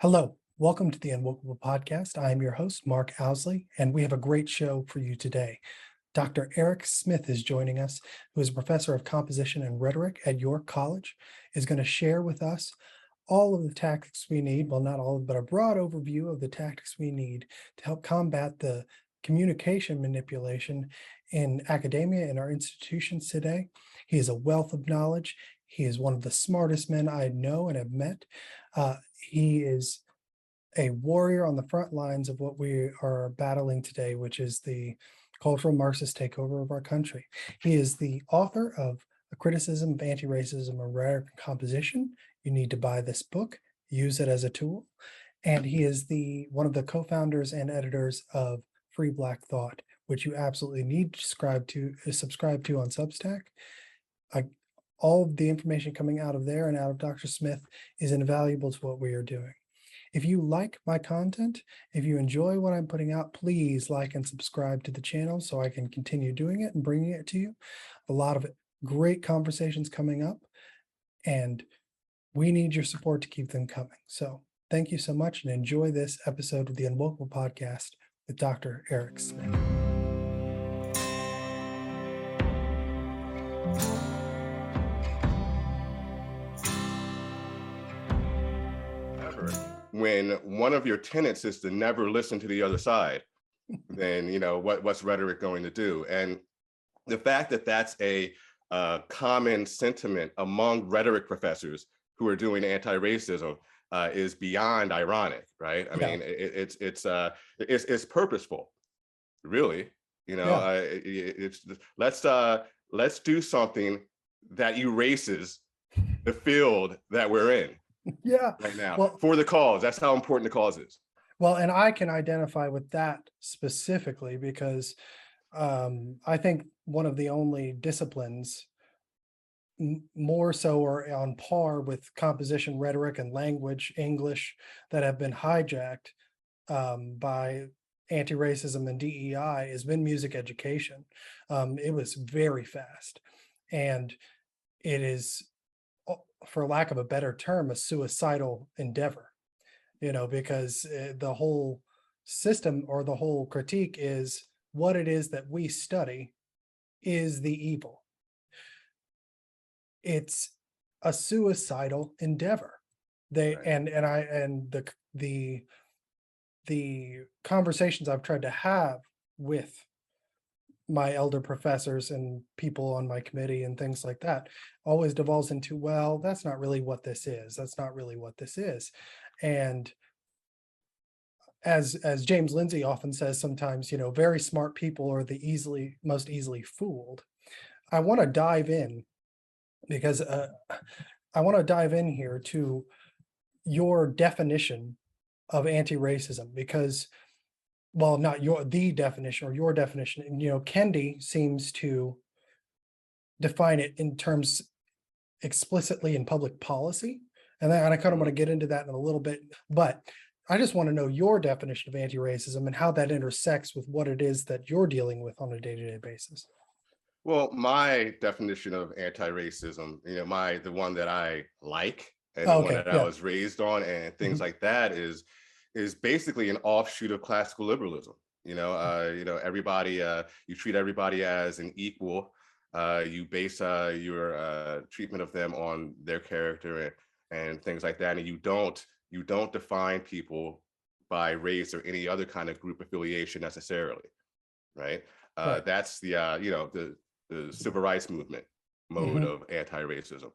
Hello, welcome to the UnWokable Podcast. I am your host, Mark Owsley, and we have a great show for you today. Dr. Erec Smith is joining us, who is a professor of composition and rhetoric at York College, is going to share with us all of the tactics we need, well, not all, but a broad overview of the tactics we need to help combat the communication manipulation in academia and our institutions today. He is a wealth of knowledge. He is one of the smartest men I know and have met. He is a warrior on the front lines of what we are battling today, which is the cultural Marxist takeover of our country. He is the author of A Criticism of Antiracism and Rhetoric and Composition. You need to buy this book, use it as a tool. And he is one of the co-founders and editors of Free Black Thought, which you absolutely need to subscribe to on Substack. All of the information coming out of there and out of Dr. Smith is invaluable to what we are doing. If you like my content, if you enjoy what I'm putting out, please like and subscribe to the channel so I can continue doing it and bringing it to you. A lot of great conversations coming up, and we need your support to keep them coming. So thank you so much and enjoy this episode of the UnWokable Podcast with Dr. Erec Smith. When one of your tenets is to never listen to the other side, then what's rhetoric going to do? And the fact that that's a common sentiment among rhetoric professors who are doing anti-racism is beyond ironic, right? I mean, it's purposeful, really. Let's do something that erases the field that we're in. Right now, for the cause. That's how important the cause is. Well, and I can identify with that specifically because I think one of the only disciplines more so or on par with composition, rhetoric, and language, English, that have been hijacked by anti-racism and DEI has been music education. It was very fast, and it is, for lack of a better term, a suicidal endeavor, because the whole system or the whole critique is what it is that we study is the evil. It's a suicidal endeavor. The conversations I've tried to have with my elder professors and people on my committee and things like that always devolves into, well, that's not really what this is. That's not really what this is. And as James Lindsay often says sometimes, very smart people are the most easily fooled. I want to dive in because I want to dive in here to your definition of anti-racism, because, well, not the definition or your definition. Kendi seems to define it in terms explicitly in public policy. And I kind of want to get into that in a little bit, but I just want to know your definition of anti-racism and how that intersects with what it is that you're dealing with on a day-to-day basis. Well, my definition of anti-racism, the one that I like and the one that I was raised on and things like that is basically an offshoot of classical liberalism. Everybody, you treat everybody as an equal. You base your treatment of them on their character and things like that, and you don't define people by race or any other kind of group affiliation necessarily, right? That's the civil rights movement mode of anti-racism.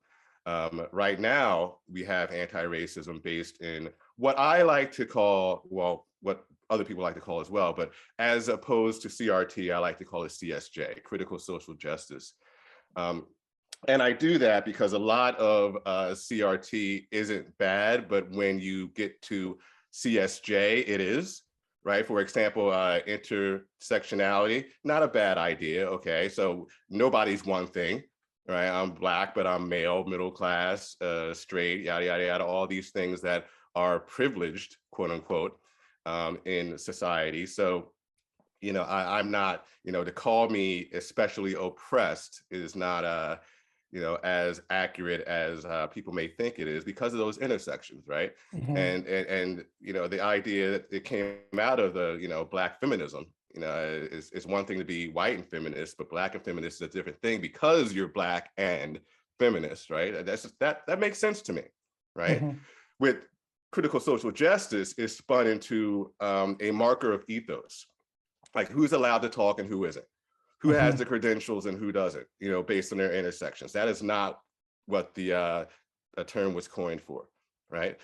Right now, we have anti-racism based in what I like to call, well, what other people like to call as well, but as opposed to CRT, I like to call it CSJ, critical social justice. And I do that because a lot of CRT isn't bad, but when you get to CSJ, it is, right? For example, intersectionality, not a bad idea, okay? So nobody's one thing, right? I'm Black, but I'm male, middle class, straight, yada, yada, yada, all these things that are privileged, quote unquote, in society. So, I'm not, to call me especially oppressed is not as accurate as people may think it is because of those intersections, right? Mm-hmm. And the idea that it came out of the Black feminism, is one thing to be white and feminist, but Black and feminist is a different thing because you're Black and feminist, right? That makes sense to me, right? Mm-hmm. With critical social justice, is spun into a marker of ethos, like who's allowed to talk and who isn't, who Mm-hmm. has the credentials and who doesn't, based on their intersections. That is not what the term was coined for, right?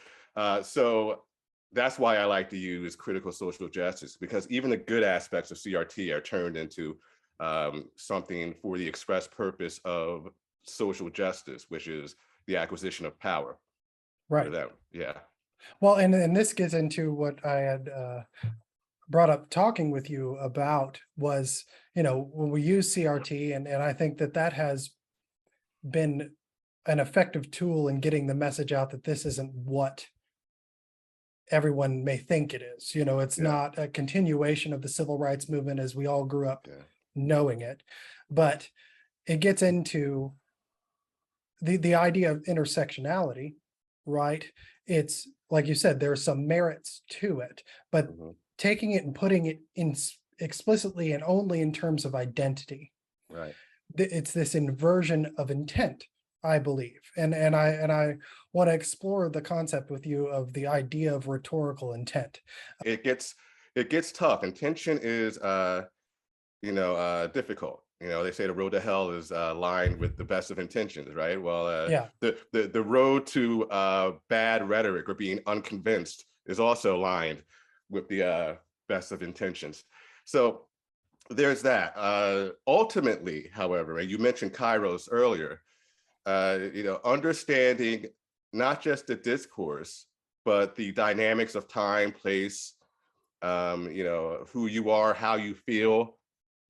So that's why I like to use critical social justice, because even the good aspects of CRT are turned into something for the express purpose of social justice, which is the acquisition of power. Right. For them. Yeah. Well, and this gets into what I had brought up talking with you about was, when we use CRT, and I think that has been an effective tool in getting the message out that this isn't what everyone may think it is. It's not a continuation of the civil rights movement as we all grew up knowing it, but it gets into the idea of intersectionality, right? It's like you said, there are some merits to it, but taking it and putting it in explicitly and only in terms of identity, right? It's this inversion of intent, I believe, and I want to explore the concept with you of the idea of rhetorical intent. It gets tough. Intention is difficult. They say the road to hell is lined with the best of intentions, right? Well, the road to bad rhetoric or being unconvinced is also lined with the best of intentions. So there's that. Ultimately, however, and you mentioned kairos earlier, understanding not just the discourse, but the dynamics of time, place, who you are, how you feel,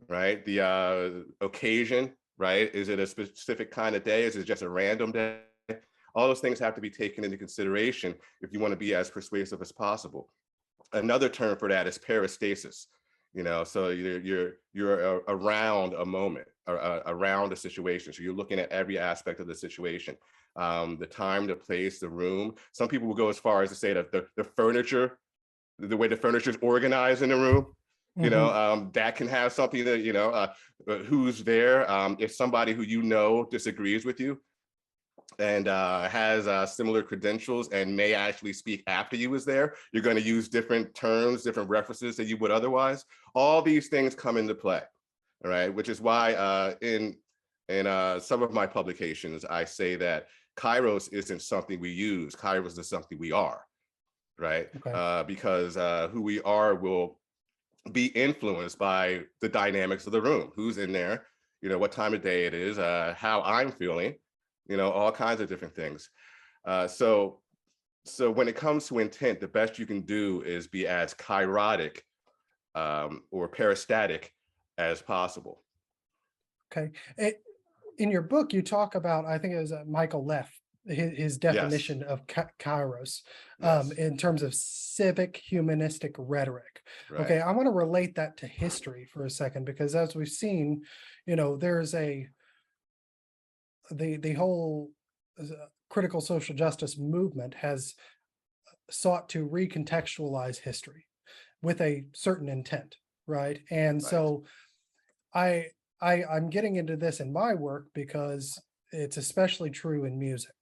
right? The occasion, right? Is it a specific kind of day? Is it just a random day? All those things have to be taken into consideration if you want to be as persuasive as possible. Another term for that is peristasis. So you're around a moment, around a situation. So you're looking at every aspect of the situation, the time, the place, the room. Some people will go as far as to say that the furniture, the way the furniture is organized in the room, that can have something that, who's there. If somebody who disagrees with you and has similar credentials and may actually speak after you is there, you're going to use different terms, different references that you would otherwise. All these things come into play, all right? Which is why in some of my publications, I say that kairos isn't something we use, kairos is something we are, right? Okay. Because who we are will be influenced by the dynamics of the room, who's in there, what time of day it is, how I'm feeling, all kinds of different things. So when it comes to intent, the best you can do is be as kairotic or peristatic as possible. Okay. In your book, you talk about, I think it was Michael Leff, his definition of kairos in terms of civic humanistic rhetoric. Right. Okay, I want to relate that to history for a second, because as we've seen, there's the whole critical social justice movement has sought to recontextualize history with a certain intent, right? And so I'm getting into this in my work because it's especially true in music.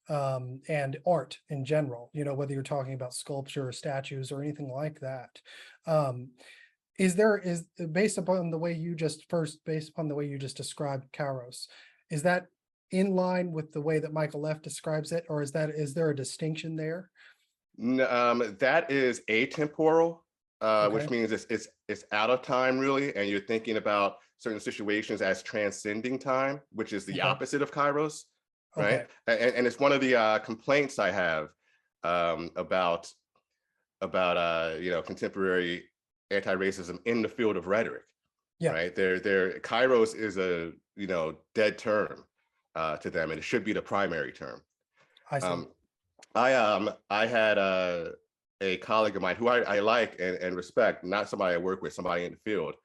And art in general, whether you're talking about sculpture or statues or anything like that. Is based upon the way you just described kairos, is that in line with the way that Michael Leff describes it, or is there a distinction there? That is atemporal, which means it's out of time really, and you're thinking about certain situations as transcending time, which is the opposite of kairos. Right. And it's one of the complaints I have about contemporary anti-racism in the field of rhetoric. Yeah. Right. Kairos is a dead term to them, and it should be the primary term. I see. I had a colleague of mine who I like and respect, not somebody I work with, somebody in the field,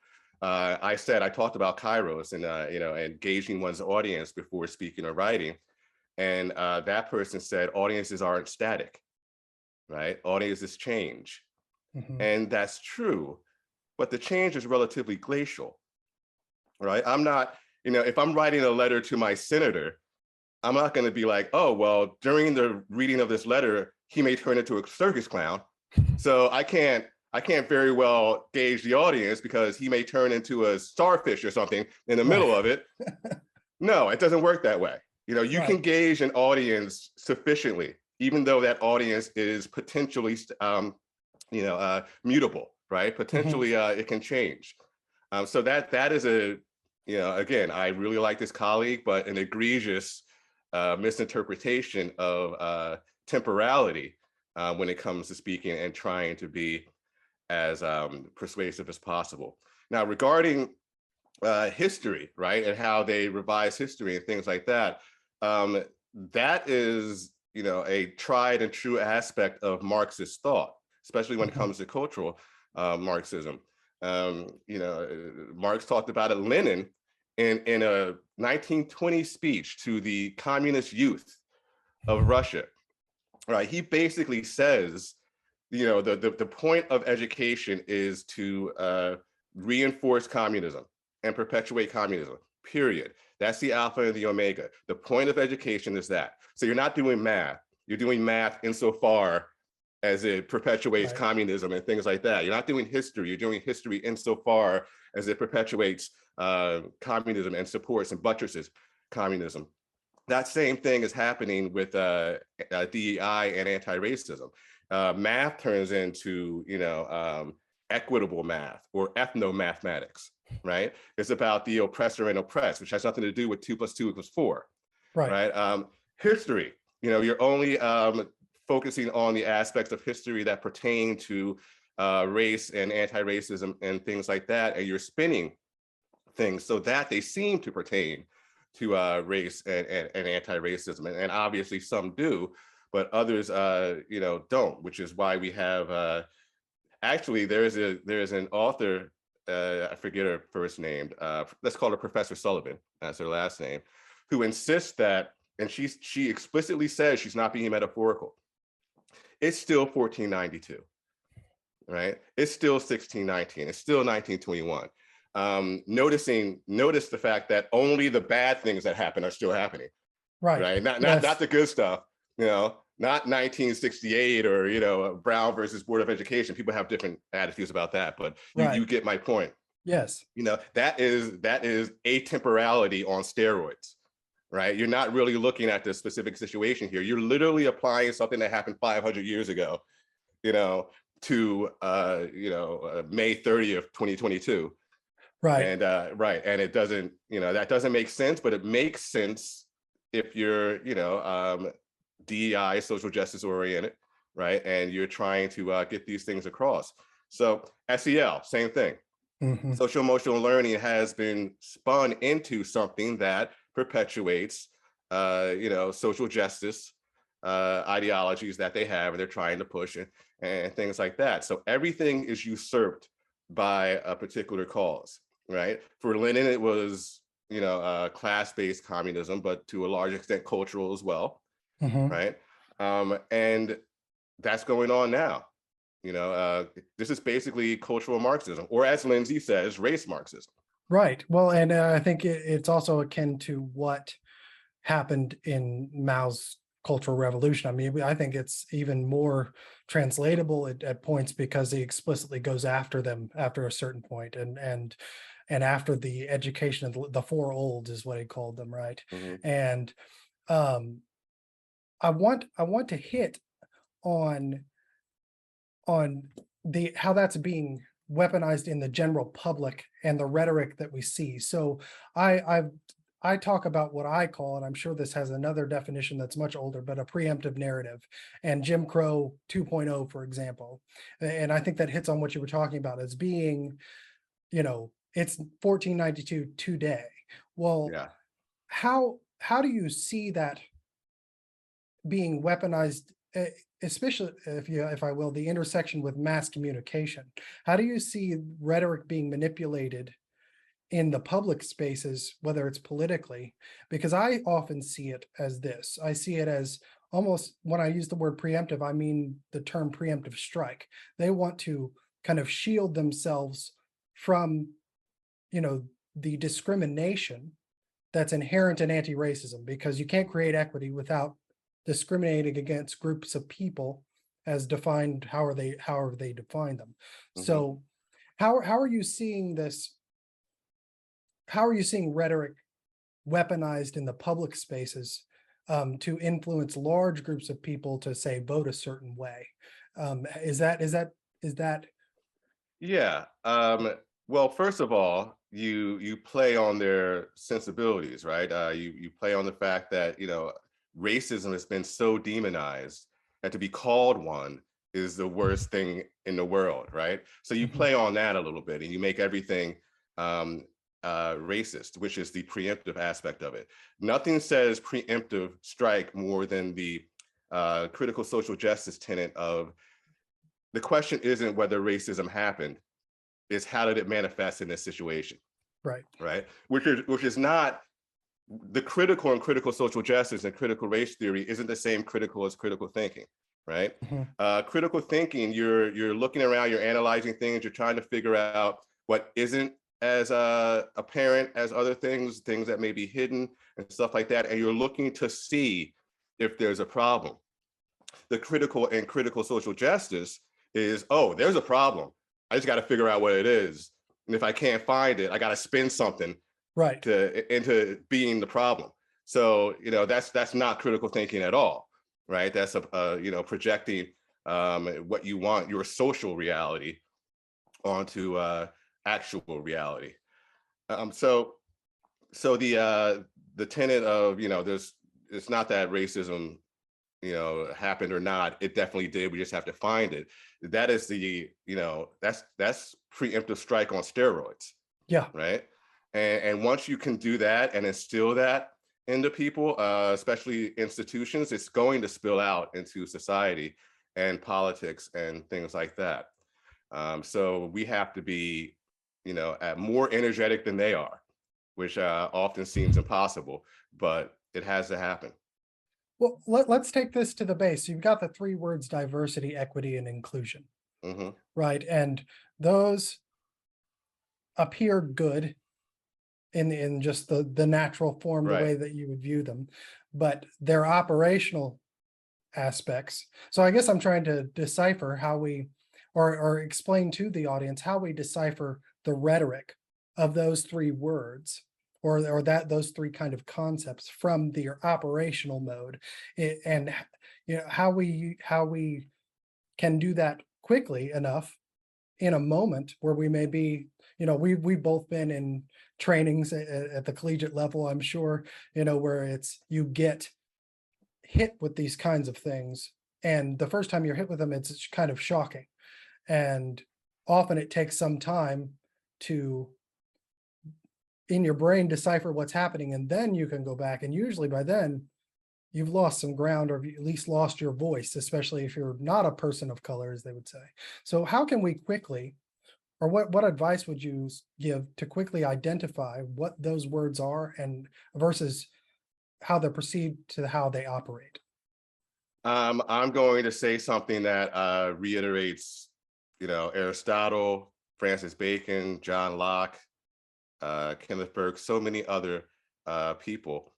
I talked about kairos and engaging one's audience before speaking or writing, and that person said audiences aren't static, right? Audiences change, and that's true, but the change is relatively glacial, right? I'm not, if I'm writing a letter to my senator, I'm not going to be like, oh, well, during the reading of this letter, he may turn into a circus clown. So I can't very well gauge the audience because he may turn into a starfish or something in the middle of it. No, it doesn't work that way. You can gauge an audience sufficiently, even though that audience is potentially, mutable, right? Potentially, it can change. So that is again, I really like this colleague, but an egregious misinterpretation of temporality when it comes to speaking and trying to be as persuasive as possible. Now, regarding history, right, and how they revise history and things like that, that is, a tried and true aspect of Marxist thought, especially when it comes to cultural Marxism. Marx talked about it. Lenin, in a 1920 speech to the communist youth of Russia, right? He basically says, the point of education is to reinforce communism and perpetuate communism, period. That's the alpha and the omega. The point of education is that. So you're not doing math. You're doing math insofar as it perpetuates communism and things like that. You're not doing history. You're doing history insofar as it perpetuates communism and supports and buttresses communism. That same thing is happening with DEI and anti-racism. Math turns into, equitable math or ethno-mathematics, right? It's about the oppressor and oppressed, which has nothing to do with 2 + 2 = 4, right? History, you're only focusing on the aspects of history that pertain to race and anti-racism and things like that, and you're spinning things so that they seem to pertain to race and anti-racism, and obviously some do, but others don't, which is why we have actually there's an author, I forget her first name, let's call her Professor Sullivan, that's her last name, who insists that, and she explicitly says she's not being metaphorical, it's still 1492, right? It's still 1619, it's still 1921. Notice the fact that only the bad things that happen are still happening, right? Not the good stuff, not 1968 or Brown versus Board of Education. People have different attitudes about that, but you get my point. Yes. That is atemporality on steroids, right? You're not really looking at the specific situation here. You're literally applying something that happened 500 years ago, to May 30th, 2022. Right. And and it doesn't, that doesn't make sense, but it makes sense if you're, DEI, social justice oriented, right? And you're trying to get these things across. So SEL, same thing. Social emotional learning has been spun into something that perpetuates, social justice ideologies that they have and they're trying to push and things like that. So everything is usurped by a particular cause, right? For Lenin, it was, class-based communism, but to a large extent cultural as well, right? And that's going on now. This is basically cultural Marxism, or as Lindsay says, race Marxism. Right. Well, and I think it's also akin to what happened in Mao's Cultural Revolution. I mean, I think it's even more translatable at points because he explicitly goes after them after a certain point, and after the education of the four olds is what he called them, right? And I want to hit on the how that's being weaponized in the general public and the rhetoric that we see. So I talk about what I call, and I'm sure this has another definition that's much older, but a preemptive narrative, and Jim Crow 2.0, for example. And I think that hits on what you were talking about as being, it's 1492 today. Well, yeah. How do you see that being weaponized, especially if I will, the intersection with mass communication? How do you see rhetoric being manipulated in the public spaces, whether it's politically, because I often see it as this. I see it as almost, when I use the word preemptive, I mean the term preemptive strike. They want to kind of shield themselves from, the discrimination that's inherent in anti-racism, because you can't create equity without discriminating against groups of people as defined, however they define them. Mhm. So how are you seeing this? How are you seeing rhetoric weaponized in the public spaces to influence large groups of people to say vote a certain way? Is that Yeah. Well, first of all, you play on their sensibilities, right? You play on the fact that racism has been so demonized that to be called one is the worst thing in the world, right? So you play on that a little bit, and you make everything racist, which is the preemptive aspect of it. Nothing says preemptive strike more than the critical social justice tenet of the question isn't whether racism happened, it's how did it manifest in this situation, right? right? Which is not the critical and critical social justice and critical race theory isn't the same critical as critical thinking, right? Critical thinking, you're looking around, you're analyzing things, you're trying to figure out what isn't as apparent as other things that may be hidden and stuff like that, and you're looking to see if there's a problem. The critical and critical social justice is, oh, there's a problem. I just got to figure out what it is. And if I can't find it, I got to spin something right into being the problem. So, that's not critical thinking at all, right? That's projecting what you want, your social reality, onto actual reality. So the tenet of, it's not that racism happened or not, it definitely did, we just have to find it. That is that's preemptive strike on steroids. Yeah. Right. And once you can do that and instill that into people, especially institutions, it's going to spill out into society and politics and things like that. So we have to be more energetic than they are, which often seems impossible, but it has to happen. Well, let's take this to the base. You've got the three words: diversity, equity, and inclusion, right? And those appear good in just the natural form, the way that you would view them, but their operational aspects. So I guess I'm trying to decipher how we, or explain to the audience how we decipher the rhetoric of those three words, or that those three kind of concepts from the operational mode, and how we can do that quickly enough in a moment where we may be, we've both been in trainings at the collegiate level, I'm sure, where it's, you get hit with these kinds of things, and the first time you're hit with them, it's kind of shocking, and often it takes some time to, in your brain, decipher what's happening, and then you can go back, and usually by then you've lost some ground, or at least lost your voice, especially if you're not a person of color, as they would say. So how can we quickly, or what advice would you give to quickly identify what those words are, and versus how they're perceived to how they operate? I'm going to say something that reiterates, Aristotle, Francis Bacon, John Locke, Kenneth Burke, so many other people.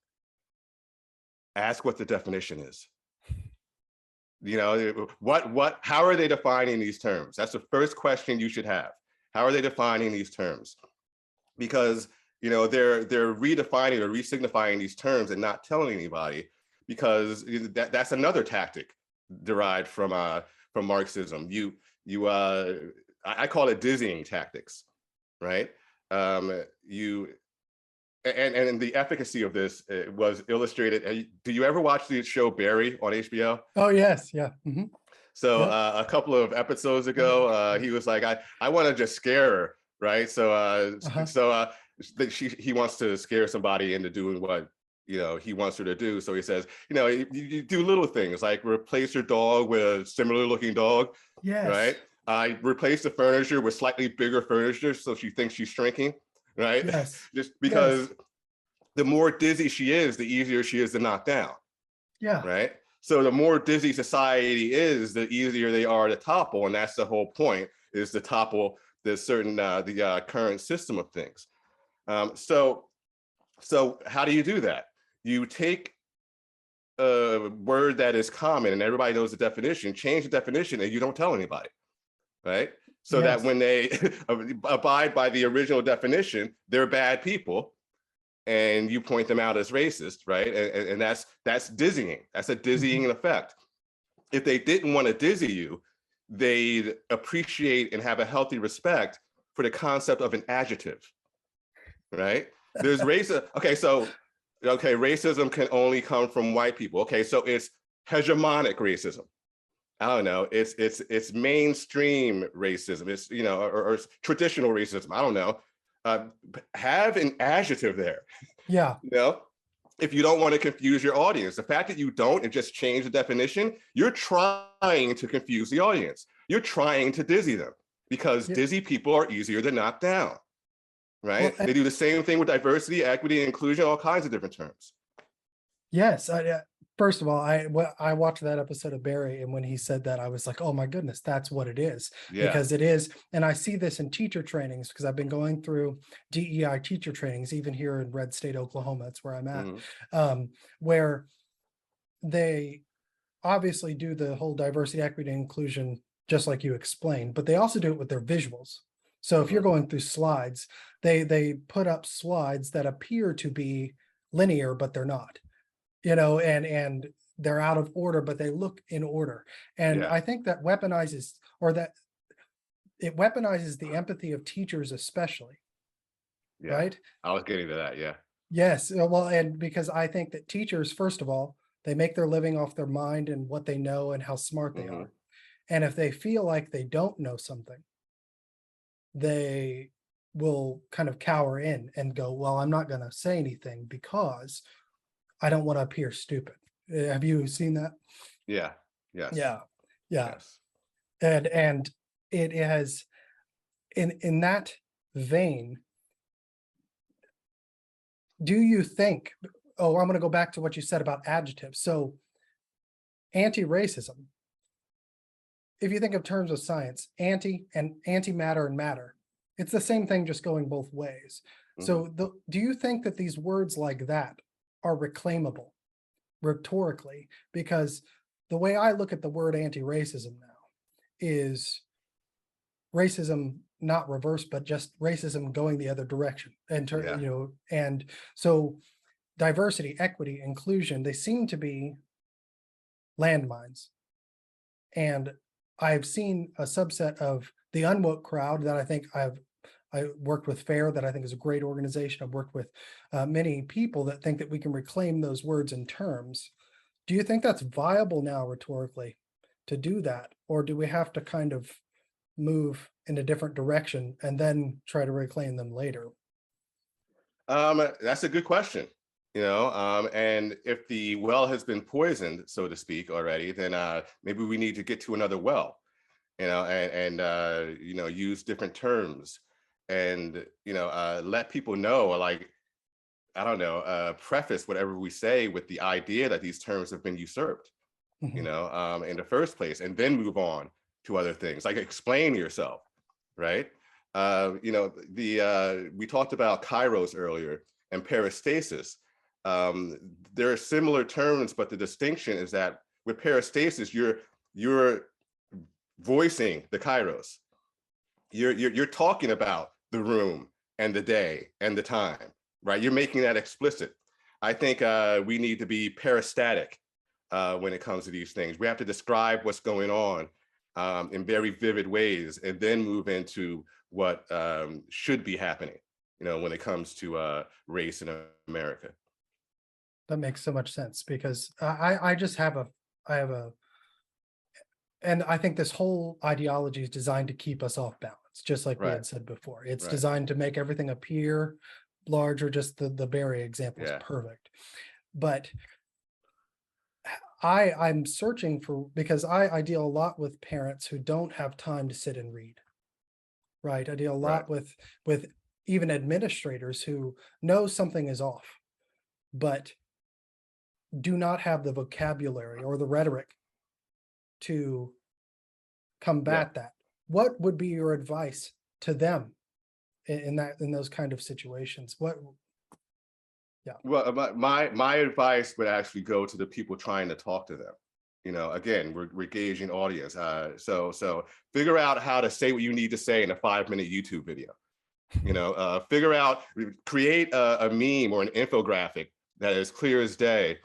Ask what the definition is. How are they defining these terms? That's the first question you should have. How are they defining these terms? Because they're redefining or resignifying these terms and not telling anybody, because that's another tactic derived from Marxism. I call it dizzying tactics, right? And the efficacy of this was illustrated. Do you ever watch the show Barry on HBO? Oh yes, yeah. So a couple of episodes ago, he was like, I want to just scare her, right? So he wants to scare somebody into doing what he wants her to do. So he says, you do little things like replace your dog with a similar looking dog. Yes. Right. I replace the furniture with slightly bigger furniture so she thinks she's shrinking. right? Yes. Just because the more dizzy she is, the easier she is to knock down, Yeah. right? So the more dizzy society is, the easier they are to topple, and that's the whole point, is to topple the current system of things. So how do you do that? You take a word that is common and everybody knows the definition, change the definition, and you don't tell anybody, right? So that when they abide by the original definition, they're bad people, and you point them out as racist, right? And that's dizzying. That's a dizzying effect. If they didn't want to dizzy you, they'd appreciate and have a healthy respect for the concept of an adjective, right? There's racism. Racism can only come from white people. Okay, so it's hegemonic racism. I don't know. It's mainstream racism. It's or traditional racism. I don't know. Have an adjective there. Yeah. If you don't want to confuse your audience, the fact that you don't and just change the definition, you're trying to confuse the audience. You're trying to dizzy them, because dizzy people are easier to knock down. Right? They do the same thing with diversity, equity, and inclusion, all kinds of different terms. Yes. First of all, I watched that episode of Barry, and when he said that, I was like, oh my goodness, that's what it is. Yeah. Because it is. And I see this in teacher trainings, because I've been going through DEI teacher trainings, even here in Red State, Oklahoma. That's where I'm at, where they obviously do the whole diversity, equity, and inclusion, just like you explained, but they also do it with their visuals. So if you're going through slides, they put up slides that appear to be linear, but they're not, and they're out of order, but they look in order. And I think that weaponizes the empathy of teachers, especially. Yeah. Right. I was getting to that. Yeah. Yes. Well, and because I think that teachers, first of all, they make their living off their mind and what they know and how smart they are. And if they feel like they don't know something, they will kind of cower in and go, well, I'm not going to say anything because I don't want to appear stupid. Have you seen that? Yeah. Yes. Yeah. Yeah. Yes. And it has, in that vein, do you think, I'm going to go back to what you said about adjectives. So anti-racism, if you think of terms of science, antimatter and matter, it's the same thing, just going both ways. So do you think that these words like that are reclaimable rhetorically? Because the way I look at the word anti-racism now is racism not reversed, but just racism going the other direction. And and so diversity, equity, inclusion, they seem to be landmines. And I've seen a subset of the unwoke crowd that I think I worked with FAIR, that I think is a great organization. I've worked with many people that think that we can reclaim those words and terms. Do you think that's viable now rhetorically to do that? Or do we have to kind of move in a different direction and then try to reclaim them later? That's a good question. And if the well has been poisoned, so to speak, already, then maybe we need to get to another well, and use different terms, and let people know, like, I don't know, preface whatever we say with the idea that these terms have been usurped, in the first place, and then move on to other things, like explain yourself, right? We talked about kairos earlier and peristasis. There are similar terms, but the distinction is that with peristasis, you're voicing the kairos. You're talking about the room and the day and the time, right? You're making that explicit. I think we need to be peristatic when it comes to these things. We have to describe what's going on in very vivid ways, and then move into what should be happening, when it comes to race in America. That makes so much sense, because I have a, and I think this whole ideology is designed to keep us off balance, just like we had said before. It's designed to make everything appear larger. Just the Barry example is perfect. But I'm searching for, because I deal a lot with parents who don't have time to sit and read. Right. I deal a lot with even administrators who know something is off, but do not have the vocabulary or the rhetoric to Yeah. combat that. What would be your advice to them in those kind of situations? Yeah. Well, my advice would actually go to the people trying to talk to them. Again, we're gauging audience. So figure out how to say what you need to say in a 5-minute YouTube video. Create a meme or an infographic that is clear as day.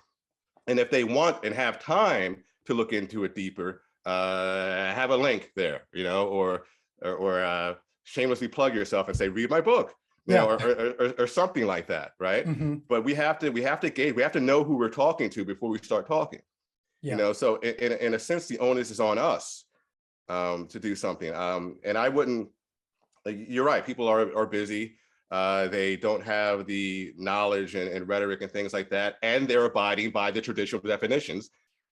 And if they want and have time to look into it deeper, have a link there, or shamelessly plug yourself and say, read my book, or something like that, right? Mm-hmm. But we have to gauge, we have to know who we're talking to before we start talking. Yeah. So in a sense, the onus is on us to do something. And I wouldn't. You're right. People are busy. They don't have the knowledge and rhetoric and things like that, and they're abiding by the traditional definitions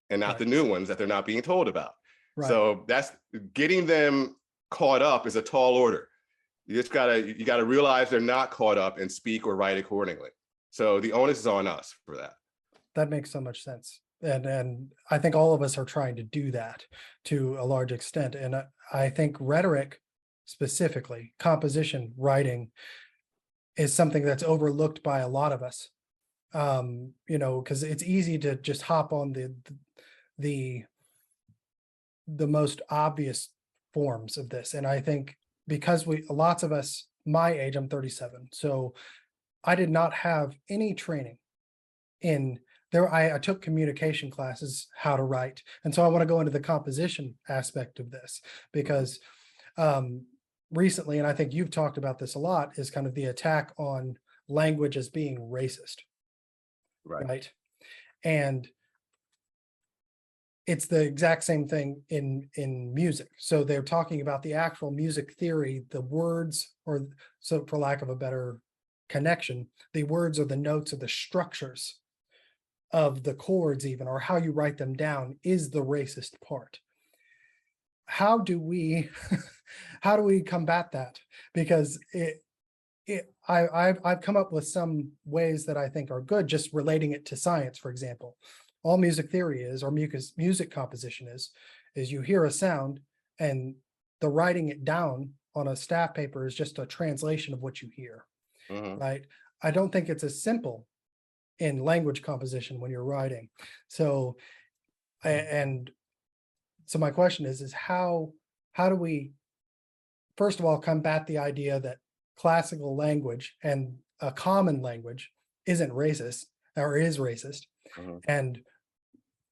and not the new ones that they're not being told about. Right. So that's getting them caught up is a tall order. You gotta realize they're not caught up and speak or write accordingly. So the onus is on us for that. That makes so much sense. And I think all of us are trying to do that to a large extent. And I think rhetoric, specifically composition, writing, is something that's overlooked by a lot of us. Because it's easy to just hop on the most obvious forms of this. And I think because lots of us, my age, I'm 37, so I did not have any training in there. I took communication classes, how to write. And so I want to go into the composition aspect of this because recently, and I think you've talked about this a lot, is kind of the attack on language as being racist. Right. And it's the exact same thing in music. So they're talking about the actual music theory, the words, or so for lack of a better connection, the words or the notes or the structures of the chords even, or how you write them down, is the racist part. How do we combat that? Because I've come up with some ways that I think are good, just relating it to science. For example, all music theory is, or music composition is you hear a sound and the writing it down on a staff paper is just a translation of what you hear. Right? I don't think it's as simple in language composition when you're writing. So, and so my question is how do we, first of all, combat the idea that classical language and a common language isn't racist or is racist? And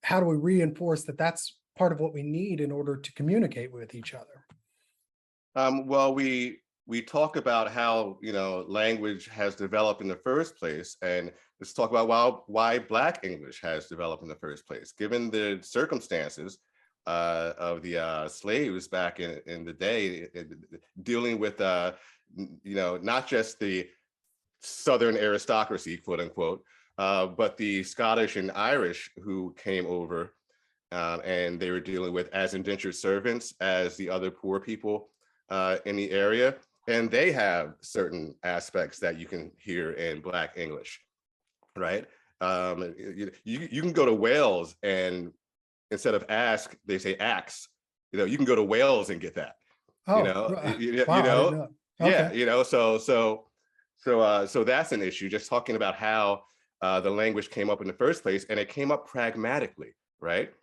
how do we reinforce that that's part of what we need in order to communicate with each other? Well, we talk about how language has developed in the first place, and let's talk about why Black English has developed in the first place. Given the circumstances of the slaves back in the day, dealing with not just the Southern aristocracy, quote unquote, but the Scottish and Irish who came over, and they were dealing with as indentured servants as the other poor people in the area. And they have certain aspects that you can hear in Black English, right? You can go to Wales and instead of ask, they say ax. You can go to Wales and get that. Oh, wow, I didn't know. Okay. Yeah, so that's an issue. Just talking about how the language came up in the first place, and it came up pragmatically, right?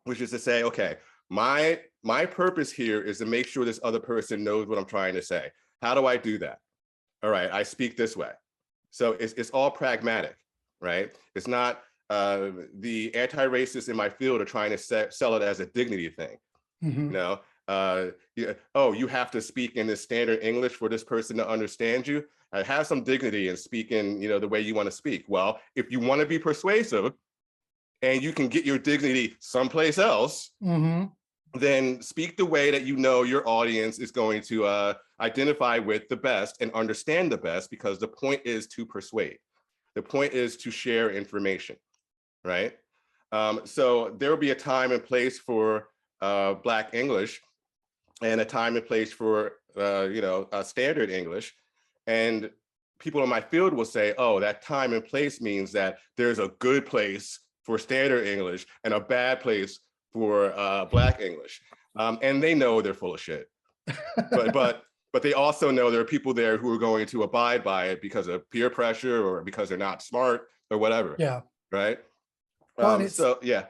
Which is to say, okay, my purpose here is to make sure this other person knows what I'm trying to say. How do I do that? All right, I speak this way. So it's all pragmatic, right? It's not the anti-racists in my field are trying to sell it as a dignity thing. You have to speak in this standard English for this person to understand you. Have some dignity and speak in the way you want to speak. Well, if you want to be persuasive and you can get your dignity someplace else, then speak the way that your audience is going to identify with the best and understand the best, because the point is to persuade. The point is to share information, right? So there will be a time and place for Black English and a time and place for standard English. And people in my field will say, oh, that time and place means that there's a good place for standard English and a bad place for Black English. And they know they're full of shit. But they also know there are people there who are going to abide by it because of peer pressure or because they're not smart or whatever. Yeah. Right. Well, yeah.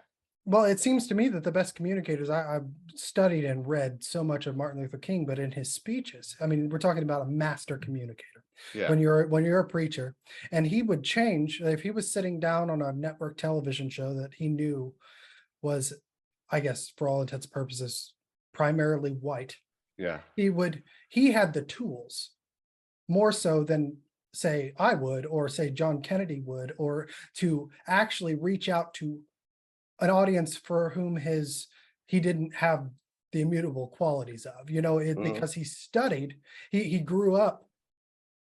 Well, it seems to me that the best communicators, I've studied and read so much of Martin Luther King, but in his speeches, I mean, we're talking about a master communicator. Yeah. When you're a preacher, and he would change if he was sitting down on a network television show that he knew was, I guess, for all intents and purposes, primarily white. Yeah. He had the tools more so than say I would, or say John Kennedy would, or to actually reach out to an audience for whom he didn't have the immutable qualities of, because he studied, he grew up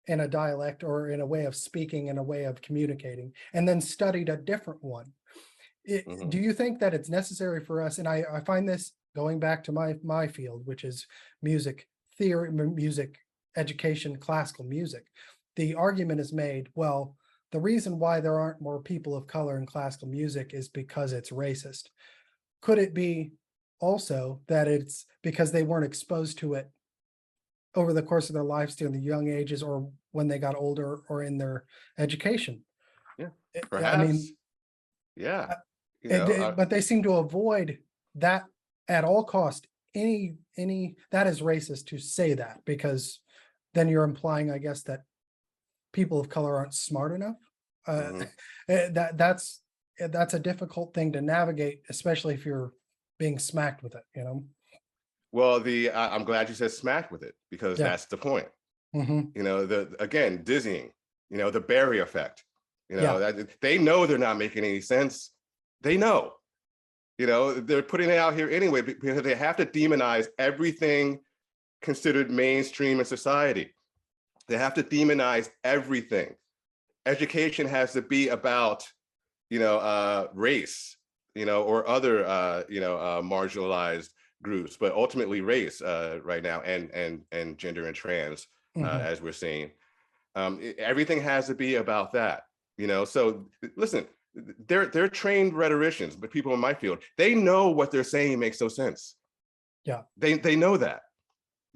in a dialect or in a way of speaking, in a way of communicating, and then studied a different one. Do you think that it's necessary for us? And I find this going back to my field, which is music theory, music education, classical music. The argument is made, well, the reason why there aren't more people of color in classical music is because it's racist. Could it be also that it's because they weren't exposed to it over the course of their lives during the young ages, or when they got older, or in their education? Yeah, perhaps. I mean, yeah. But they seem to avoid that at all cost. Any that is racist to say that, because then you're implying, I guess, that people of color aren't smart enough. That's a difficult thing to navigate, especially if you're being smacked with it, Well, I'm glad you said smacked with it, because that's the point. Again, dizzying, the barrier effect, they know they're not making any sense. They know, they're putting it out here anyway, because they have to demonize everything considered mainstream in society. They have to demonize everything. Education has to be about, race, or other, marginalized groups, but ultimately race right now, and gender and trans, as we're seeing. Everything has to be about that, So listen, they're trained rhetoricians, but people in my field, they know what they're saying makes no sense. Yeah, they know that.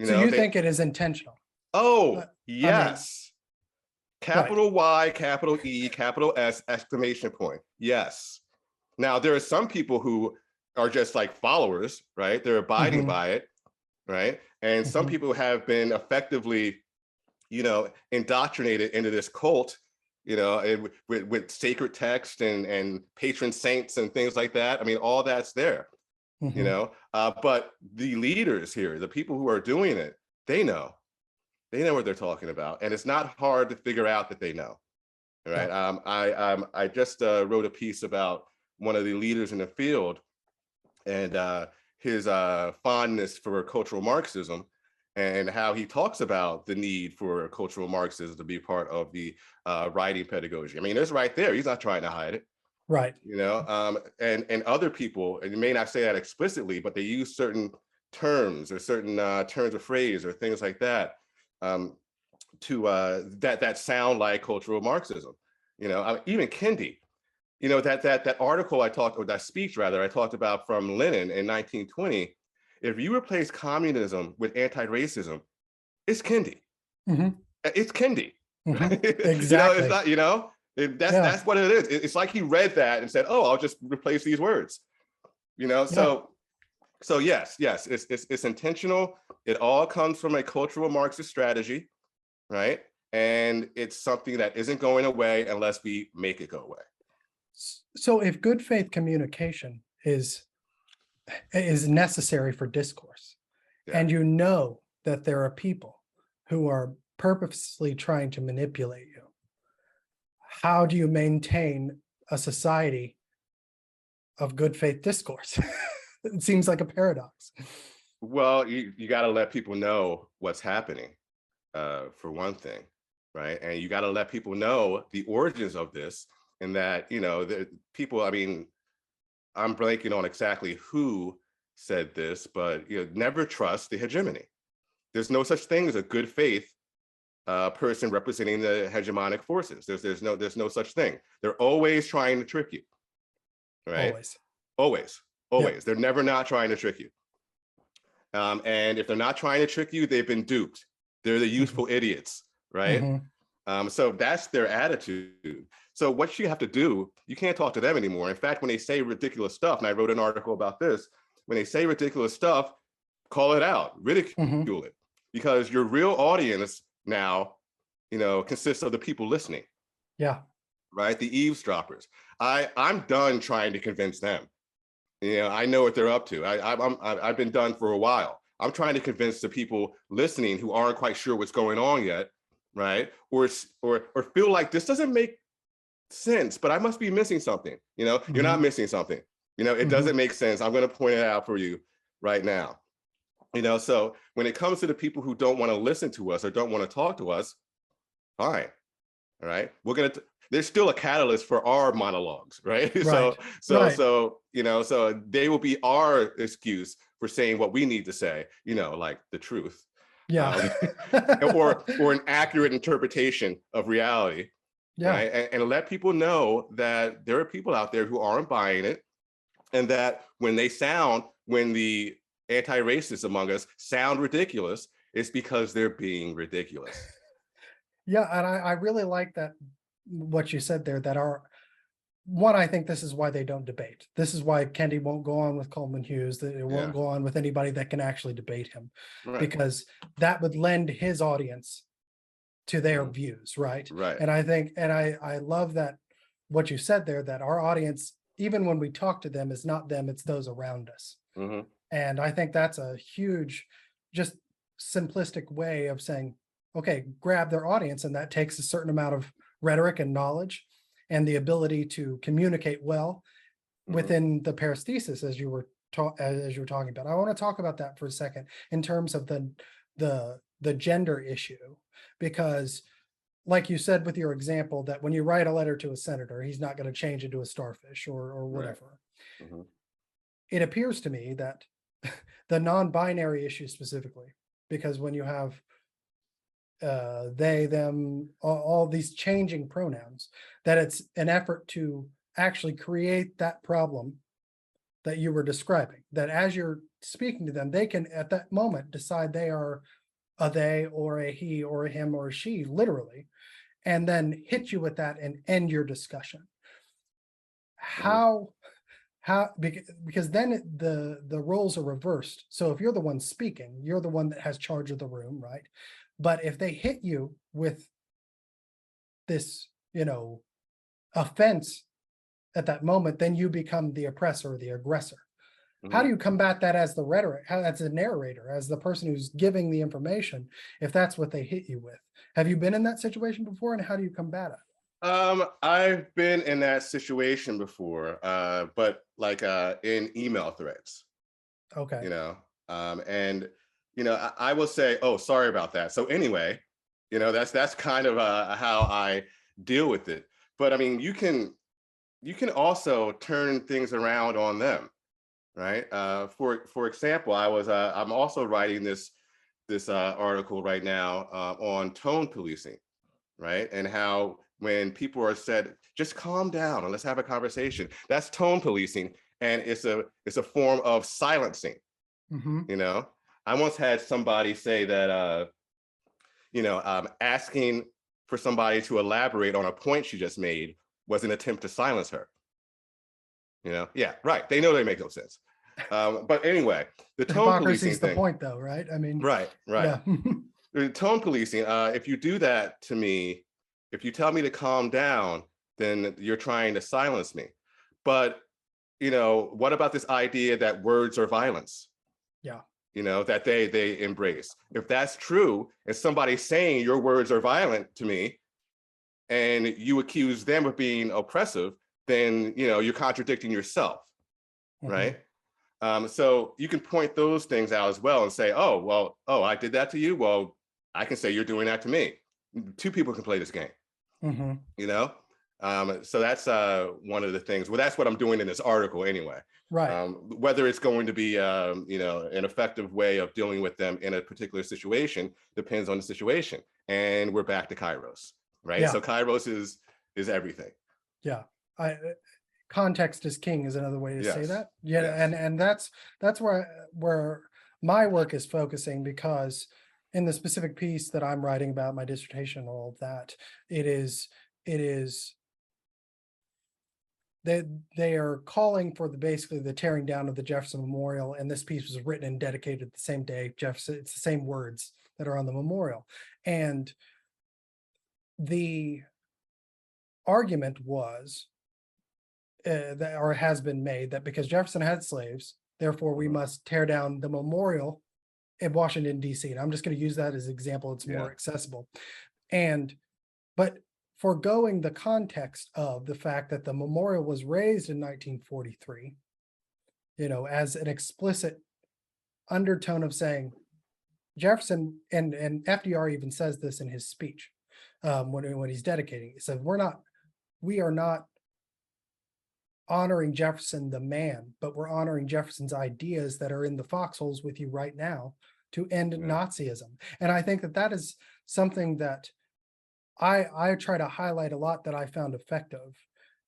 So you think it is intentional? Oh, yes. Capital Right. Y, capital E, capital S, exclamation point. Yes. Now, there are some people who are just like followers, right? They're abiding by it, right? And some people have been effectively, indoctrinated into this cult, with sacred text and patron saints and things like that. I mean, all that's there, but the leaders here, the people who are doing it, they know what they're talking about, and it's not hard to figure out that they know, right? Yeah. I just wrote a piece about one of the leaders in the field, and his fondness for cultural Marxism, and how he talks about the need for cultural Marxism to be part of the writing pedagogy. I mean, it's right there. He's not trying to hide it. Right. And other people, and you may not say that explicitly, but they use certain terms or certain turns of phrase or things like that, that sound like cultural Marxism. Even Kendi, that article or that speech rather I talked about from Lenin in 1920. If you replace communism with anti-racism, it's Kendi. It's Kendi. Exactly. It's not. That's what it is. It's like he read that and said, "Oh, I'll just replace these words." So yes, it's intentional. It all comes from a cultural Marxist strategy, right? And it's something that isn't going away unless we make it go away. So if good faith communication is necessary for discourse, and that there are people who are purposely trying to manipulate you, how do you maintain a society of good faith discourse? It seems like a paradox. Well, you got to let people know what's happening, for one thing, right? And you got to let people know the origins of this, and that, the people, I mean, I'm blanking on exactly who said this, but never trust the hegemony. There's no such thing as a good faith person representing the hegemonic forces. There's no such thing. They're always trying to trick you, right? Always. Yeah. They're never not trying to trick you. And if they're not trying to trick you, they've been duped. They're the useful idiots, right? So that's their attitude. So what you have to do, you can't talk to them anymore. In fact, when they say ridiculous stuff, and I wrote an article about this, when they say ridiculous stuff, call it out, ridicule it, because your real audience now, consists of the people listening. Yeah. Right, the eavesdroppers. I'm done trying to convince them. I know what they're up to. I've been done for a while. I'm trying to convince the people listening who aren't quite sure what's going on yet, right? Or feel like this doesn't make sense, but I must be missing something. You're not missing something. It doesn't make sense. I'm going to point it out for you right now. So when it comes to the people who don't want to listen to us or don't want to talk to us, fine. All right. There's still a catalyst for our monologues, right? So they will be our excuse for saying what we need to say, like the truth. Yeah. or an accurate interpretation of reality. Yeah. Right. And let people know that there are people out there who aren't buying it, and that when the anti-racists among us sound ridiculous, it's because they're being ridiculous. Yeah, and I really like that, what you said there, that I think this is why they don't debate. This is why Kendi won't go on with Coleman Hughes, that it won't go on with anybody that can actually debate him, because that would lend his audience to their views, right? Right. And I think, and I love that what you said there, that our audience, even when we talk to them, is not them, it's those around us. And I think that's a huge, just simplistic way of saying, okay, grab their audience, and that takes a certain amount of rhetoric and knowledge and the ability to communicate well within the paresthesis, as you were talking about. I want to talk about that for a second in terms of the gender issue, because like you said with your example, that when you write a letter to a senator, he's not going to change into a starfish or whatever. It appears to me that the non-binary issue specifically, because when you have they, them, all these changing pronouns, that it's an effort to actually create that problem that you were describing, that as you're speaking to them, they can at that moment decide they are a they or a he or a him or a she, literally, and then hit you with that and end your discussion. How because then the roles are reversed. So if you're the one speaking, you're the one that has charge of the room, right? But if they hit you with this, offense at that moment, then you become the oppressor or the aggressor. How do you combat that as the rhetoric, as the narrator, as the person who's giving the information, if that's what they hit you with? Have you been in that situation before, and how do you combat it? I've been in that situation before, but like in email threads. Okay. And I will say, oh, sorry about that. So anyway, that's kind of how I deal with it. But I mean, you can also turn things around on them, right? For example, I'm also writing this article right now on tone policing, right? And how when people are said, just calm down and let's have a conversation, that's tone policing, and it's a form of silencing. I once had somebody say that, asking for somebody to elaborate on a point she just made was an attempt to silence her. Yeah, right. They know they make no sense. But anyway, the tone policing thing. The point, though, right? I mean, right. Yeah. The tone policing. If you do that to me, if you tell me to calm down, then you're trying to silence me. But what about this idea that words are violence? Yeah. That they embrace. If that's true, and somebody's saying your words are violent to me, and you accuse them of being oppressive, then you're contradicting yourself, right? So you can point those things out as well and say, oh, I did that to you. Well, I can say you're doing that to me. Two people can play this game. So that's one of the things. Well, that's what I'm doing in this article anyway. Right. Whether it's going to be, an effective way of dealing with them in a particular situation depends on the situation. And we're back to kairos, right? Yeah. So kairos is everything. Yeah. Context is king is another way to say that. Yeah. Yes. And that's where my work is focusing, because in the specific piece that I'm writing about, my dissertation, all of that, it is they are calling for basically the tearing down of the Jefferson Memorial, and this piece was written and dedicated the same day. Jefferson, it's the same words that are on the memorial, and the argument was that, or has been made, that because Jefferson had slaves, therefore we must tear down the memorial in Washington, D.C. And I'm just going to use that as an example. It's more accessible. But foregoing the context of the fact that the memorial was raised in 1943, as an explicit undertone of saying Jefferson, and FDR even says this in his speech when he's dedicating. He said, we are not honoring Jefferson the man, but we're honoring Jefferson's ideas that are in the foxholes with you right now to end Nazism. And I think that is something that I try to highlight a lot, that I found effective,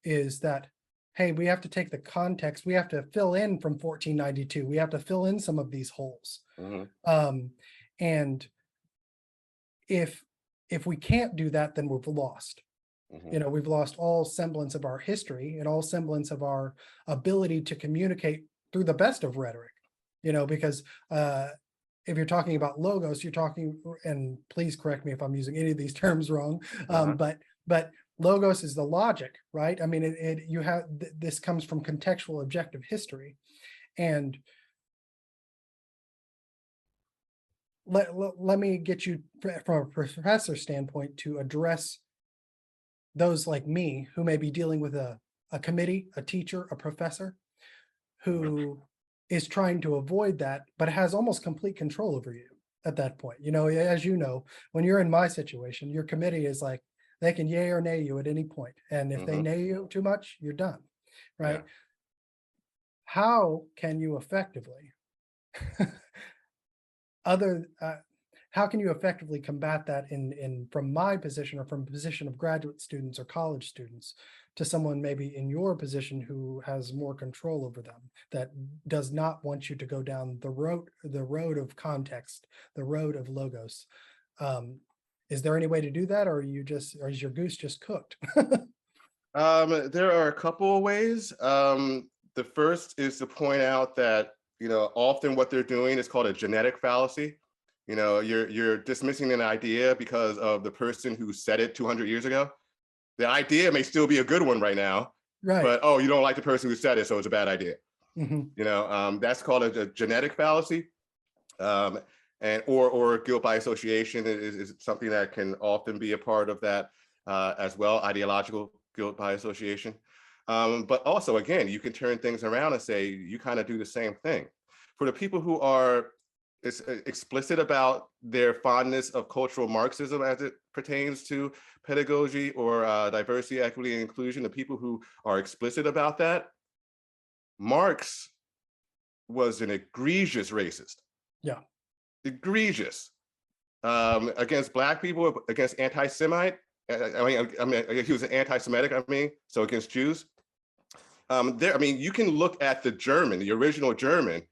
is that, hey, we have to take the context, we have to fill in from 1492, we have to fill in some of these holes. And if we can't do that, then we've lost. We've lost all semblance of our history and all semblance of our ability to communicate through the best of rhetoric, because if you're talking about logos, you're talking, and please correct me if I'm using any of these terms wrong, but logos is the logic, right? I mean, you have, this comes from contextual objective history. And let me get you, from a professor standpoint, to address those like me who may be dealing with a committee, a teacher, a professor who is trying to avoid that, but has almost complete control over you at that point. As you know, when you're in my situation, your committee is like, they can yay or nay you at any point. And if they nay you too much, you're done, right? How can you effectively, how can you effectively combat that from my position, or from a position of graduate students or college students, to someone maybe in your position who has more control over them, that does not want you to go down the road of context, the road of logos? Is there any way to do that, or is your goose just cooked? There are a couple of ways. The first is to point out that, often what they're doing is called a genetic fallacy. You're dismissing an idea because of the person who said it 200 years ago. The idea may still be a good one right now, right? But you don't like the person who said it, so it's a bad idea. That's called a genetic fallacy, or guilt by association is something that can often be a part of that as well. Ideological guilt by association, but also, again, you can turn things around and say you kind of do the same thing. For the people who are explicit about their fondness of cultural Marxism as it pertains to pedagogy or diversity, equity, and inclusion, the people who are explicit about that, Marx was an egregious racist. Yeah. Egregious. Against Black people, against anti-Semite. I mean, he was an anti-Semitic, so against Jews. You can look at the original German,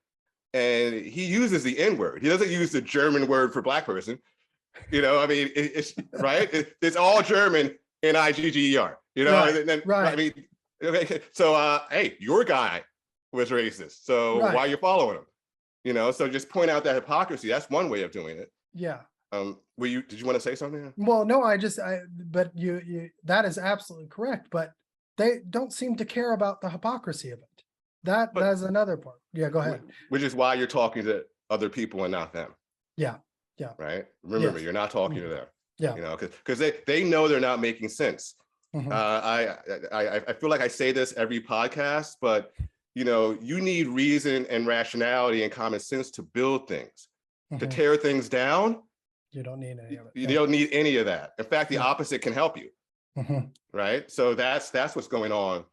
and he uses the N-word. He doesn't use the German word for Black person. It's right. It's all German, N-I-G-G-E-R. Right. So hey, your guy was racist. So why are you following him? So just point out that hypocrisy. That's one way of doing it. Yeah. Did you want to say something? Well, no, but you that is absolutely correct. But they don't seem to care about the hypocrisy of it. That's another part. Yeah, go ahead. Which is why you're talking to other people and not them. Yeah. Right. Remember, you're not talking to them. Yeah. Because they know they're not making sense. I feel like I say this every podcast, but you need reason and rationality and common sense to build things. To tear things down, you don't need any of it. You don't need any of that. In fact, the opposite can help you. right? So that's what's going on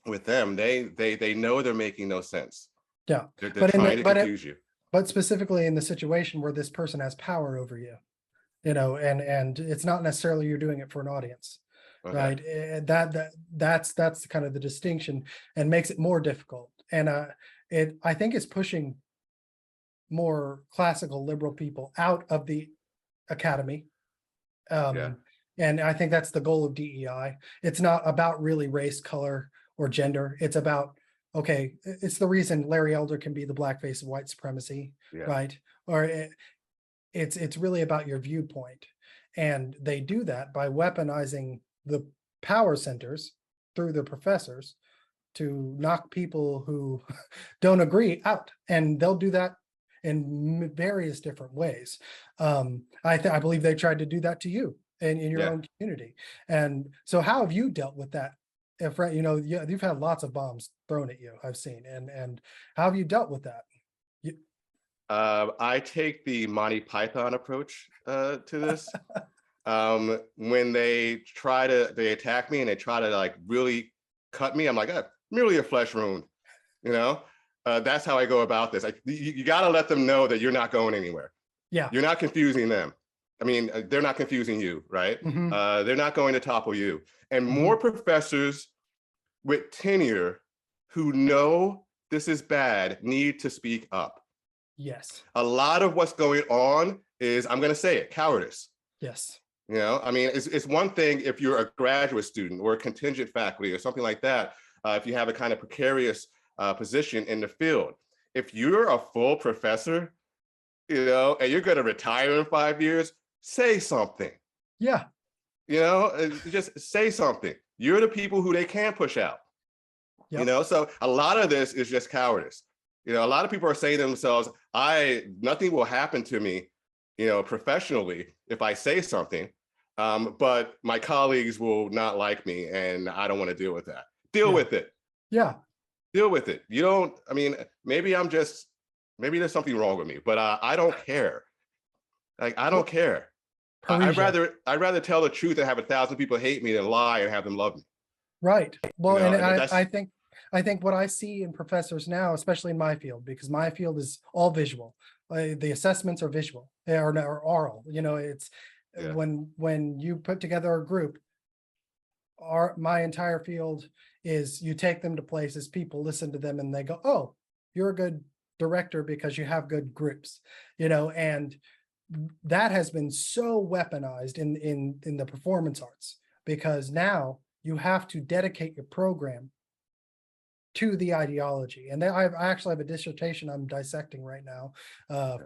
with them. They know they're making no sense. Yeah, They're trying to confuse you. But specifically in the situation where this person has power over you, and it's not necessarily you're doing it for an audience, Okay. right? That's kind of the distinction, and makes it more difficult. And I think it's pushing more classical liberal people out of the academy. And I think that's the goal of DEI. It's not about really race, color, or gender. It's about, okay, it's the reason Larry Elder can be the blackface of white supremacy, right? Or it's really about your viewpoint. And they do that by weaponizing the power centers through the professors to knock people who don't agree out. And they'll do that in various different ways. I believe they tried to do that to you and in your own community. And so how have you dealt with that? If you've had lots of bombs thrown at you, I've seen, and how have you dealt with that? I take the Monty Python approach to this. When they attack me and they try to like really cut me, I'm like, merely a flesh wound, that's how I go about this. You got to let them know that you're not going anywhere. Yeah. You're not confusing them. I mean, they're not confusing you, right? They're not going to topple you. And more professors with tenure who know this is bad need to speak up. Yes. A lot of what's going on is, I'm going to say it, cowardice. Yes. I mean, it's one thing if you're a graduate student or a contingent faculty or something like that, if you have a kind of precarious position in the field. If you're a full professor, and you're going to retire in 5 years, say something. Yeah. Just say something. You're the people who they can push out. So a lot of this is just cowardice. A lot of people are saying to themselves, nothing will happen to me, professionally if I say something, but my colleagues will not like me and I don't want to deal with that. Deal with it. Yeah. Deal with it. Maybe there's something wrong with me, but I don't care. Like, I don't care. I'd rather tell the truth and have 1,000 people hate me than lie and have them love me. Right. Well, I think what I see in professors now, especially in my field, because my field is all visual. The assessments are visual or oral. It's when you put together a group. My entire field is you take them to places, people listen to them, and they go, "Oh, you're a good director because you have good groups," and that has been so weaponized in the performance arts, because now you have to dedicate your program to the ideology. And I actually have a dissertation I'm dissecting right now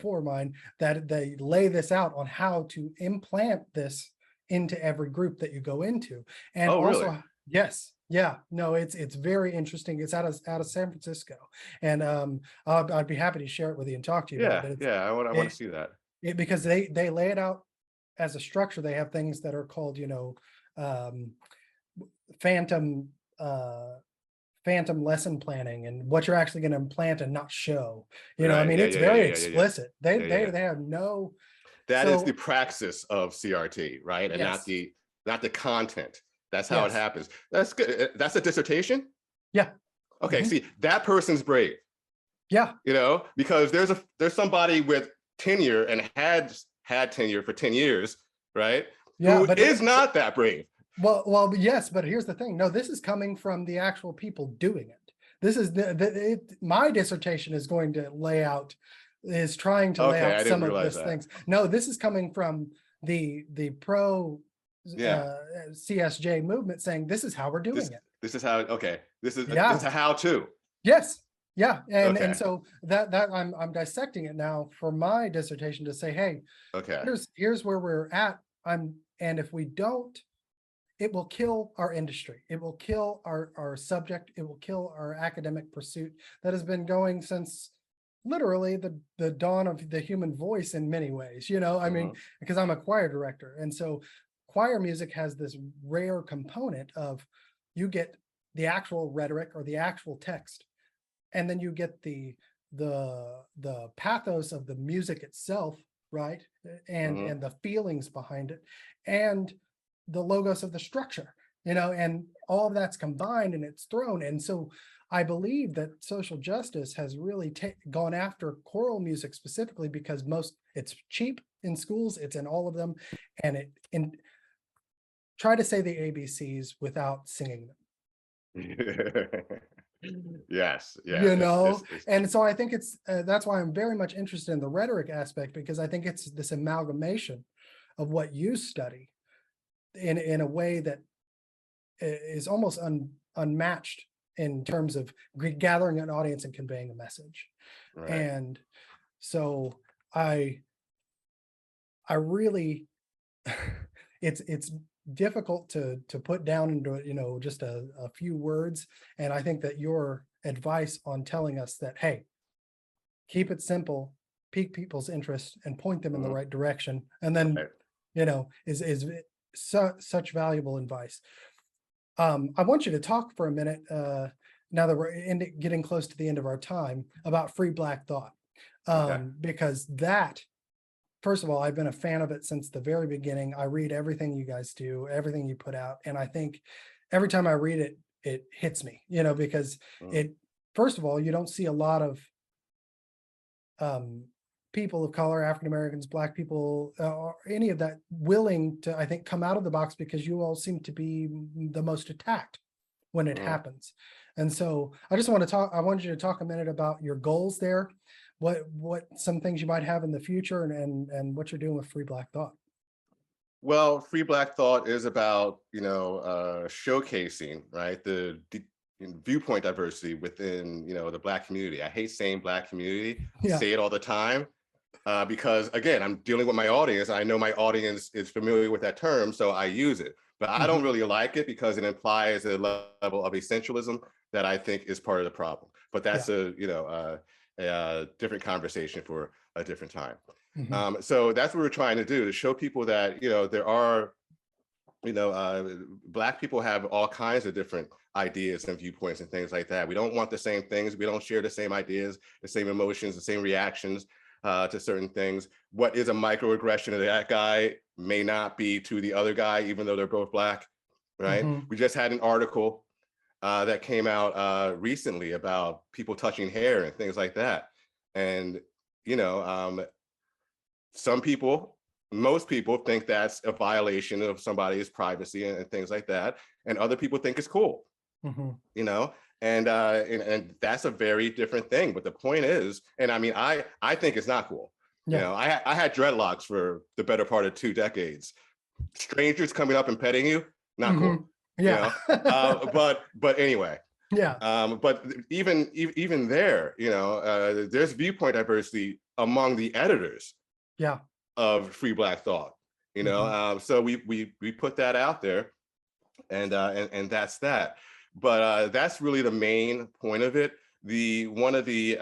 for mine, that they lay this out on how to implant this into every group that you go into. And really? Yes. Yeah, no, it's very interesting. It's out of San Francisco, and I'd be happy to share it with you and talk to you about it. I want to see that. Because they lay it out as a structure. They have things that are called, phantom lesson planning, and what you're actually going to implant and not show. It's very explicit. They have no. That is the praxis of CRT, right? And not the content. That's how it happens. That's good. That's a dissertation? Yeah. Okay, see, that person's brave. Yeah. Because there's somebody with tenure and had tenure for 10 years, right? Yeah, who is not that brave. Well, yes, but here's the thing. No, this is coming from the actual people doing it. This is my dissertation is going to trying to lay out some of these things. No, this is coming from the pro CSJ movement, saying this is how we're doing it. This is how. Okay, this is a how-to. Yes. Yeah, and so that I'm dissecting it now for my dissertation to say, hey, here's where we're at. And if we don't, it will kill our industry. It will kill our subject. It will kill our academic pursuit that has been going since literally the dawn of the human voice in many ways. I mean, because I'm a choir director, and so choir music has this rare component of you get the actual rhetoric or the actual text, and then you get the pathos of the music itself, right? And the feelings behind it, and the logos of the structure, and all of that's combined and it's thrown. And so I believe that social justice has really gone after choral music specifically because it's cheap in schools, it's in all of them, and try to say the ABCs without singing them. Yes, And so I think that's why I'm very much interested in the rhetoric aspect, because I think it's this amalgamation of what you study in a way that is almost unmatched in terms of gathering an audience and conveying a message. Right. And so I really it's difficult to put down into just a few words. And I think that your advice on telling us that, hey, keep it simple, pique people's interest and point them in the right direction, and then is such valuable advice. I want you to talk for a minute, now that we're getting close to the end of our time, about free Black thought, because that, first of all, I've been a fan of it since the very beginning. I read everything you guys do, everything you put out, and I think every time I read it, it hits me, because first of all, you don't see a lot of people of color, African Americans, Black people, or any of that willing to, I think, come out of the box, because you all seem to be the most attacked when it happens. And so I wanted you to talk a minute about your goals there, what some things you might have in the future, and what you're doing with Free Black Thought. Well, Free Black Thought is about, showcasing, right, the viewpoint diversity within, the Black community. I hate saying Black community, say it all the time, because again, I'm dealing with my audience. I know my audience is familiar with that term, so I use it. But I don't really like it because it implies a level of essentialism that I think is part of the problem. But that's a different conversation for a different time. So that's what we're trying to do, to show people that, there are, Black people have all kinds of different ideas and viewpoints and things like that. We don't want the same things. We don't share the same ideas, the same emotions, the same reactions to certain things. What is a microaggression to that guy may not be to the other guy, even though they're both Black, right? We just had an article that came out recently about people touching hair and things like that. And, most people think that's a violation of somebody's privacy and things like that. And other people think it's cool, and that's a very different thing. But the point is, and I mean, I think it's not cool. I had dreadlocks for the better part of 2 decades. Strangers coming up and petting you, not cool. But anyway, but even there, there's viewpoint diversity among the editors of Free Black Thought, so we put that out there, and that's that. But that's really the main point of it. One of the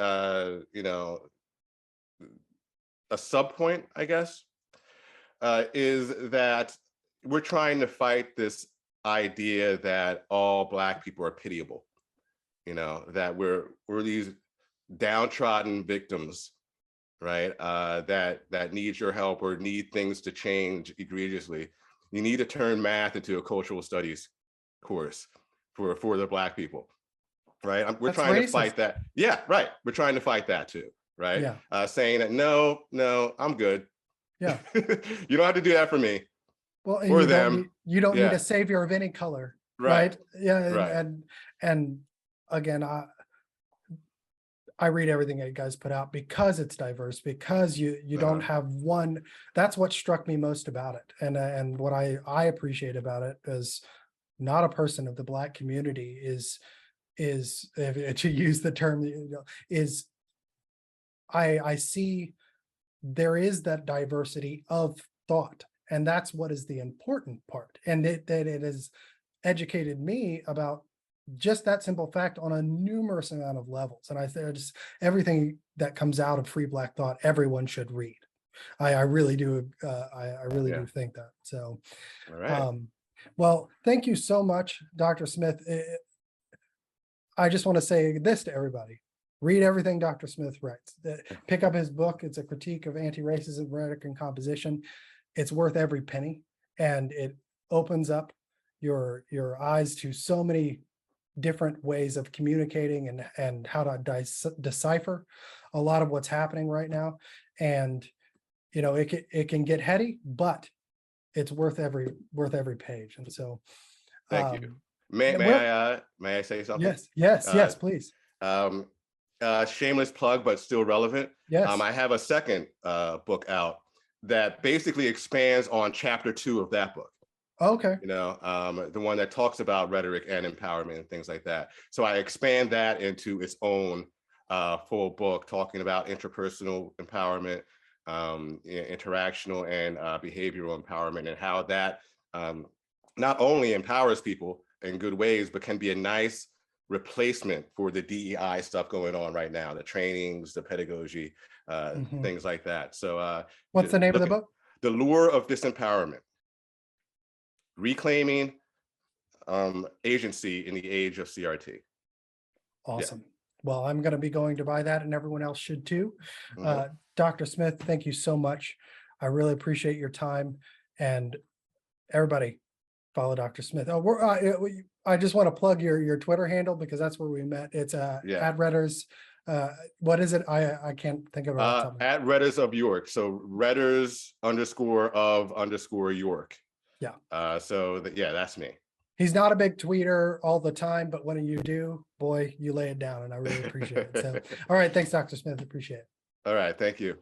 a sub point, I guess, is that we're trying to fight this idea that all Black people are pitiable, that we're these downtrodden victims, right? That need your help or need things to change egregiously. You need to turn math into a cultural studies course for the Black people, right? We're trying to fight that. Yeah, right. We're trying to fight that too, right? Saying that no, I'm good. You don't have to do that for me. Well, and you don't need a savior of any color, right? And again, I read everything that you guys put out because it's diverse, because you don't have one. That's what struck me most about it, and what I appreciate about it as not a person of the Black community is to use the term, is I see there is that diversity of thought, and that's what is the important part, and that it has educated me about just that simple fact on a numerous amount of levels. And I think just everything that comes out of Free Black Thought, everyone should read. I really do. I really do think that. So, all right. Well, thank you so much, Dr. Smith. I just want to say this to everybody: read everything Dr. Smith writes. Pick up his book. It's a critique of anti-racism, rhetoric, and composition. It's worth every penny, and opens up your eyes to so many different ways of communicating and how to decipher a lot of what's happening right now. And it can get heady, but it's worth every page. And so thank you. May I say something? Yes, please. Shameless plug, but still relevant. Yes. I have a second book out that basically expands on chapter 2 of that book. Okay. The one that talks about rhetoric and empowerment and things like that. So I expand that into its own full book, talking about interpersonal empowerment, interactional and behavioral empowerment, and how that not only empowers people in good ways, but can be a nice replacement for the DEI stuff going on right now, the trainings, the pedagogy, things like that. So what's the name of the book? The Lure of Disempowerment: Reclaiming Agency in the Age of CRT. Awesome. Yeah. Well, I'm going to be going to buy that, and everyone else should too. Dr. Smith, thank you so much. I really appreciate your time, and everybody follow Dr. Smith. I just want to plug your Twitter handle, because that's where we met. It's at Redders. What is it? I can't think of it. At Redders of York. So Redders _of _York. Yeah. That's me. He's not a big tweeter all the time, but when you do, boy, you lay it down, and I really appreciate it. So, all right. Thanks, Dr. Smith. Appreciate it. All right. Thank you.